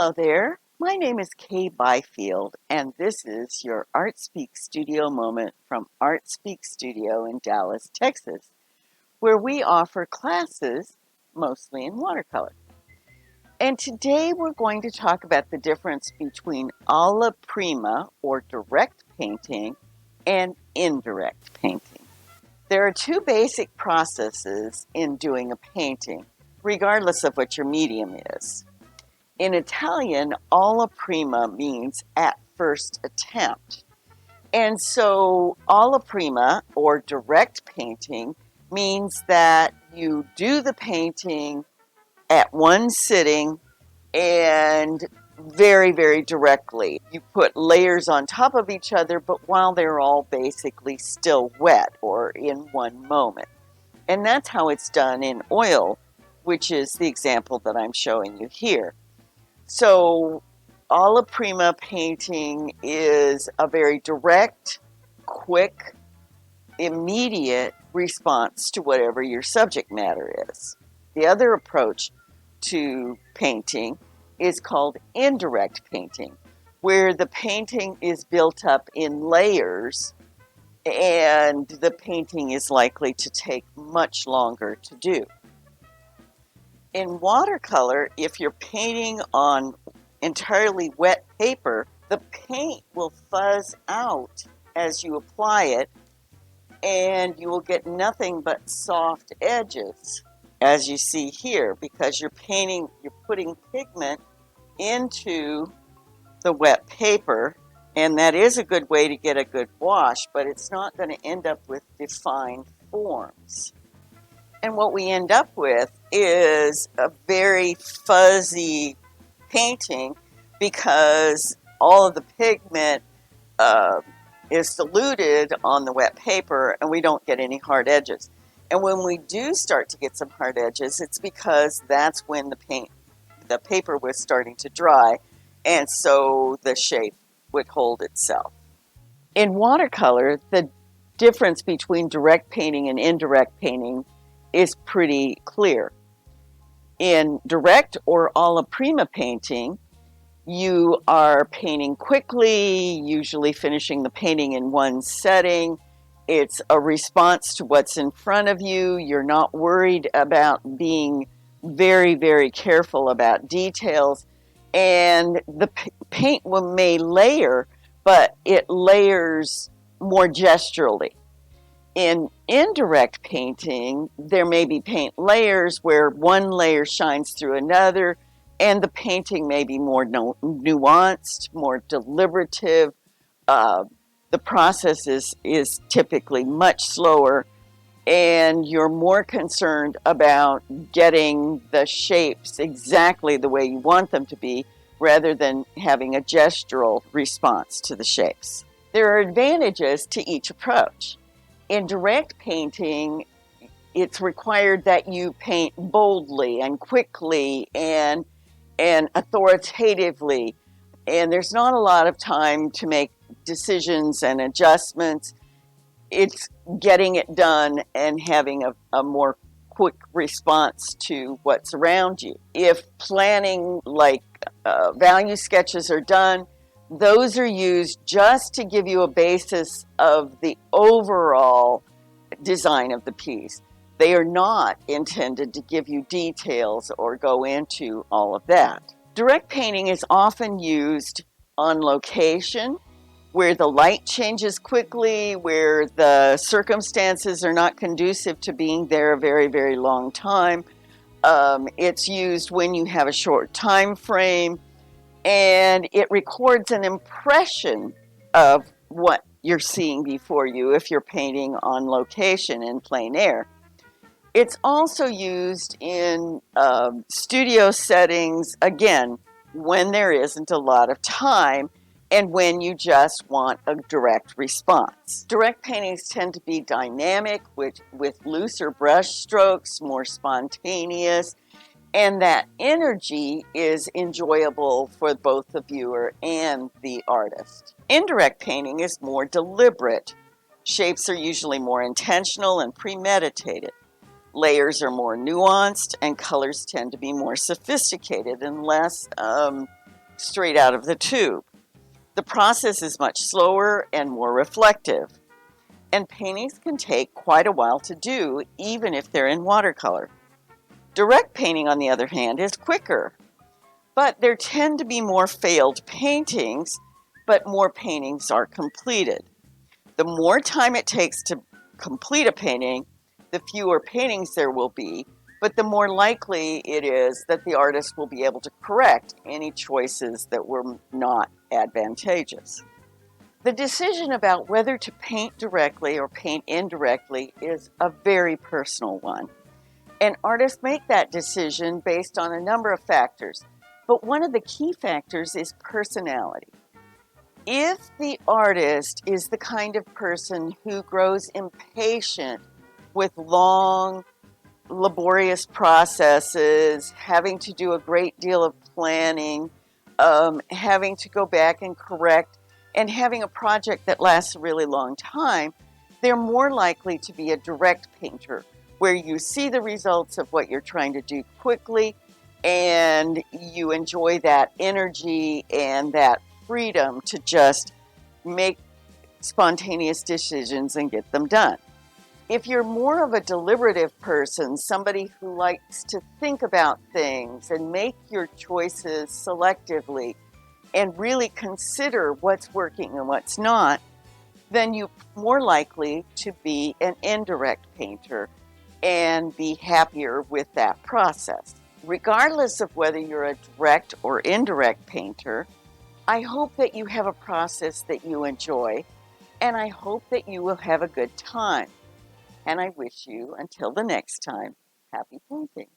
Hello there. My name is Kay Byfield, and this is your ArtSpeaks Studio moment from ArtSpeaks Studio in Dallas, Texas, where we offer classes mostly in watercolor. And today we're going to talk about the difference between Alla Prima, or direct painting, and indirect painting. There are two basic processes in doing a painting, regardless of what your medium is. In Italian, alla prima means at first attempt. And so alla prima, or direct painting, means that you do the painting at one sitting and very, very directly. You put layers on top of each other, but while they're all basically still wet or in one moment. And that's how it's done in oil, which is the example that I'm showing you here. So, alla prima painting is a very direct, quick, immediate response to whatever your subject matter is. The other approach to painting is called indirect painting, where the painting is built up in layers and the painting is likely to take much longer to do. In watercolor, if you're painting on entirely wet paper, the paint will fuzz out as you apply it, and you will get nothing but soft edges, as you see here, because you're putting pigment into the wet paper, and that is a good way to get a good wash, but it's not going to end up with defined forms. And what we end up with is a very fuzzy painting because all of the pigment is diluted on the wet paper and we don't get any hard edges. And when we do start to get some hard edges, it's because that's when the paper was starting to dry, and so the shape would hold itself. In watercolor, the difference between direct painting and indirect painting is pretty clear. In direct or alla prima painting, you are painting quickly, usually finishing the painting in one setting. It's a response to what's in front of you. You're not worried about being very, very careful about details. And the paint may layer, but it layers more gesturally. In indirect painting, there may be paint layers where one layer shines through another, and the painting may be more nuanced, more deliberative. The process is typically much slower, and you're more concerned about getting the shapes exactly the way you want them to be, rather than having a gestural response to the shapes. There are advantages to each approach. In direct painting, it's required that you paint boldly and quickly and authoritatively, and there's not a lot of time to make decisions and adjustments. It's getting it done and having a more quick response to what's around you. If planning like value sketches are done, those are used just to give you a basis of the overall design of the piece. They are not intended to give you details or go into all of that. Direct painting is often used on location, where the light changes quickly, where the circumstances are not conducive to being there a very, very long time. It's used when you have a short time frame, and it records an impression of what you're seeing before you if you're painting on location in plein air. It's also used in studio settings, again, when there isn't a lot of time and when you just want a direct response. Direct paintings tend to be dynamic with looser brush strokes, more spontaneous, and that energy is enjoyable for both the viewer and the artist. Indirect painting is more deliberate. Shapes are usually more intentional and premeditated. Layers are more nuanced, and colors tend to be more sophisticated and less straight out of the tube. The process is much slower and more reflective, and paintings can take quite a while to do, even if they're in watercolor. Direct painting, on the other hand, is quicker, but there tend to be more failed paintings, but more paintings are completed. The more time it takes to complete a painting, the fewer paintings there will be, but the more likely it is that the artist will be able to correct any choices that were not advantageous. The decision about whether to paint directly or paint indirectly is a very personal one. And artists make that decision based on a number of factors, but one of the key factors is personality. If the artist is the kind of person who grows impatient with long, laborious processes, having to do a great deal of planning, having to go back and correct, and having a project that lasts a really long time, they're more likely to be a direct painter, where you see the results of what you're trying to do quickly, and you enjoy that energy and that freedom to just make spontaneous decisions and get them done. If you're more of a deliberative person, somebody who likes to think about things and make your choices selectively and really consider what's working and what's not, then you're more likely to be an indirect painter and be happier with that process. Regardless of whether you're a direct or indirect painter, I hope that you have a process that you enjoy, and I hope that you will have a good time. And I wish you, until the next time, happy painting.